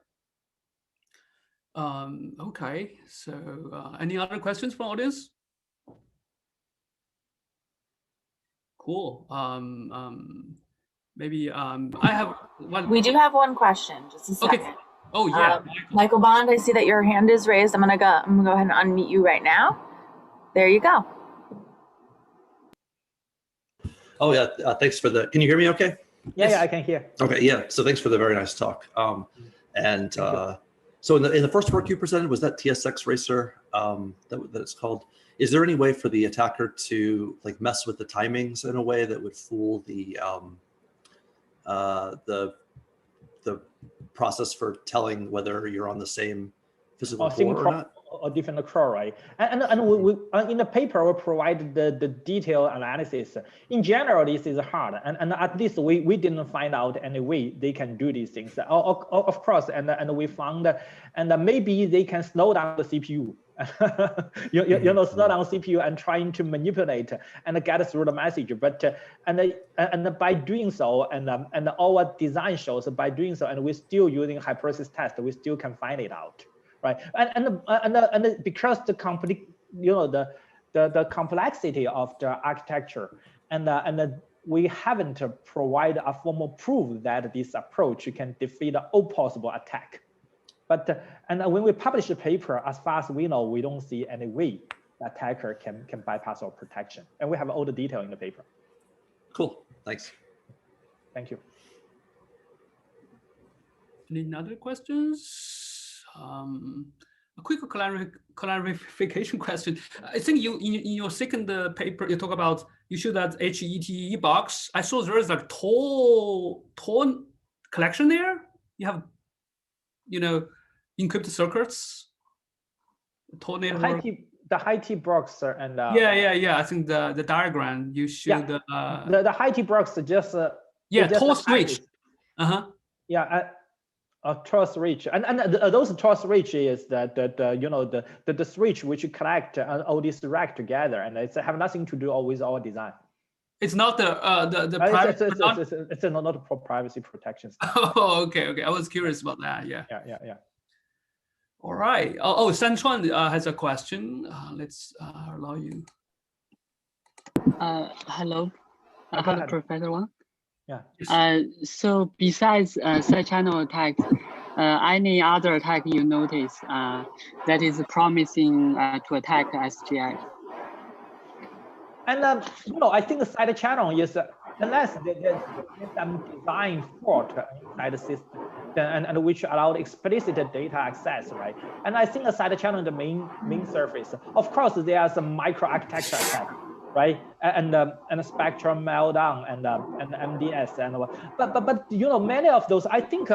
Okay. So, any other questions from audience? Cool. Maybe I have one. We do have one question. Just a second. Okay. Oh yeah. Michael Bond, I see that your hand is raised. I'm gonna go ahead and unmute you right now. There you go. Oh yeah, thanks for the, can you hear me okay? Yeah, I can hear. Okay, yeah, so thanks for the very nice talk. And so in the first work you presented, was that TSX Racer that it's called? Is there any way for the attacker to like mess with the timings in a way that would fool the process for telling whether you're on the same physical core or not? Or different core, right? And we in the paper we provide the detailed analysis. In general, this is hard, and at least we didn't find out any way they can do these things. Of course, and we found, and maybe they can slow down the CPU. you know, slow down CPU and trying to manipulate and get through the message. But and by doing so, and our design shows by doing so, and we're still using hypothesis test, we still can find it out. Right, and because the complete, you know, the complexity of the architecture, and we haven't provided a formal proof that this approach can defeat all possible attack. But and when we publish the paper, as far as we know, we don't see any way the attacker can bypass our protection, and we have all the detail in the paper. Cool, thanks. Thank you. Any other questions? A quick clarification question. I think you in your second paper you talk about you show that HETE box. I saw there is like tall collection there. You have, you know, encrypted circuits. Tall network. The HETE box and yeah. I think the diagram you showed the HETE box just tall switch. Yeah. Trust switch and those trust switch is that you know the switch which collect all these rack together, and it's have nothing to do with our design. It's not the private. It's not for privacy protection. Oh, okay. I was curious about that. Yeah. All right. Oh, San Chuan has a question. Let's allow you. Hello, Professor Wang. Yeah. So besides side channel attacks, any other attack you notice that is promising to attack SGX? And you know, I think the side channel is unless there's some design fault inside the system, and which allowed explicit data access, right? And I think the side channel is the main surface. Of course, there are some microarchitecture attacks, right? And spectrum meltdown and MDS and but you know, many of those I think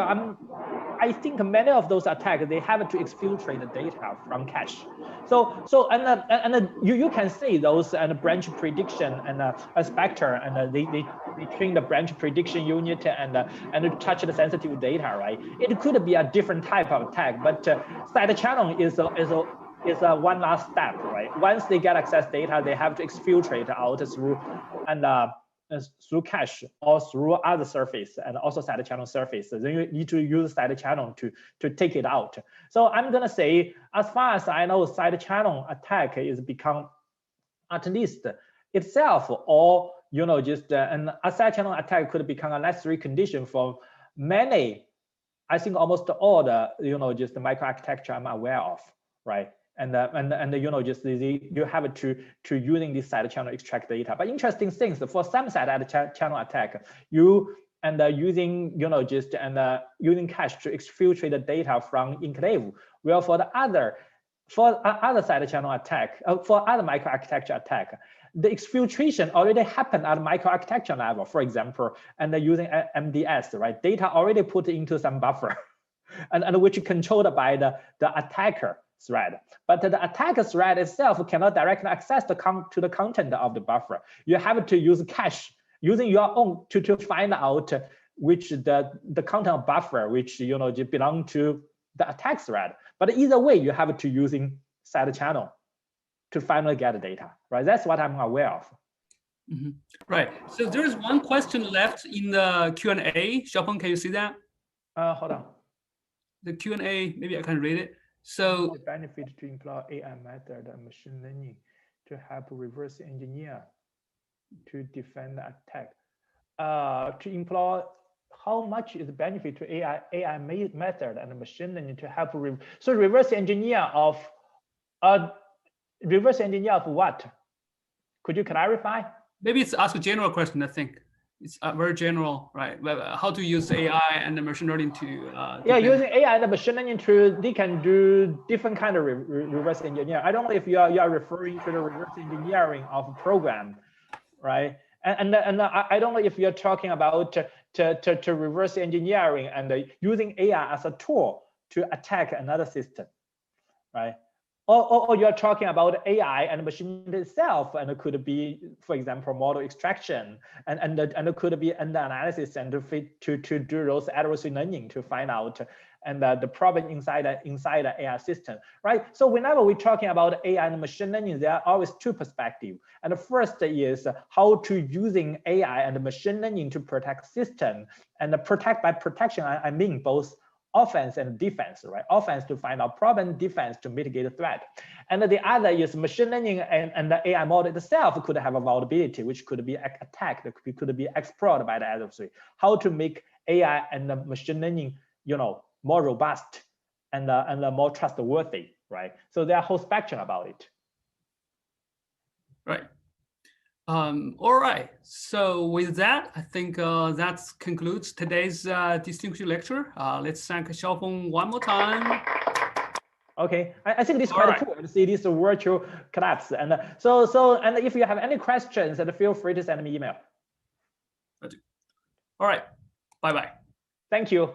many of those attacks they have to exfiltrate the data from cache. So and you can see those and branch prediction and a spectre and they train the branch prediction unit and touch the sensitive data, right? It could be a different type of attack, but side channel is a one last step, right? Once they get access data, they have to exfiltrate out through through cache or through other surface and also side channel surface. Then you need to use side channel to take it out. So I'm gonna say, as far as I know, side channel attack is become at least itself, or you know, just a side channel attack could become a necessary condition for many. I think almost all the just the microarchitecture I'm aware of, right? And you know, just you have to using this side channel extract data. But interesting things for some side channel attack, using using cache to exfiltrate the data from enclave. Well, for other side channel attack, for other microarchitecture attack, the exfiltration already happened at microarchitecture level, for example, and using MDS, right? Data already put into some buffer, and which controlled by the attacker thread. But the attacker thread itself cannot directly access the content of the buffer. You have to use cache using your own to find out which the content of buffer which belong to the attack thread. But either way, you have to using side channel to finally get the data, right? That's what I'm aware of. Mm-hmm. Right. So there is one question left in the Q&A. Xiaopeng, can you see that? Hold on. The Q&A, maybe I can read it. So the benefit to employ AI method and machine learning to help reverse engineer to defend the attack. To employ, how much is the benefit to AI method and machine learning to help reverse engineer of what? Could you clarify? Maybe it's ask a general question, I think. it's very general, right? How to use AI and the machine learning to yeah, using AI and the machine learning they can do different kind of reverse engineer. I don't know if you are referring to the reverse engineering of a program, right? And I don't know if you're talking about to reverse engineering and using AI as a tool to attack another system, right? Or you're talking about AI and machine itself, and it could be, for example, model extraction, and it could be under analysis and to do those adversary learning to find out and the problem inside the AI system, right? So whenever we're talking about AI and machine learning, there are always two perspectives. And the first is how to using AI and machine learning to protect system, and protect by protection I mean both offense and defense, right? Offense to find out problem, defense to mitigate the threat. And the other is machine learning and the AI model itself could have a vulnerability, which could be attacked, could be exploited by the adversary. How to make AI and the machine learning, more robust and more trustworthy, right? So there are a whole spectrum about it. Right. All right. So with that, I think that concludes today's distinguished lecture. Let's thank Xiaofeng one more time. Okay, I think this is quite cool to see this virtual collapse. And and if you have any questions, feel free to send me email. All right. Bye-bye. Thank you.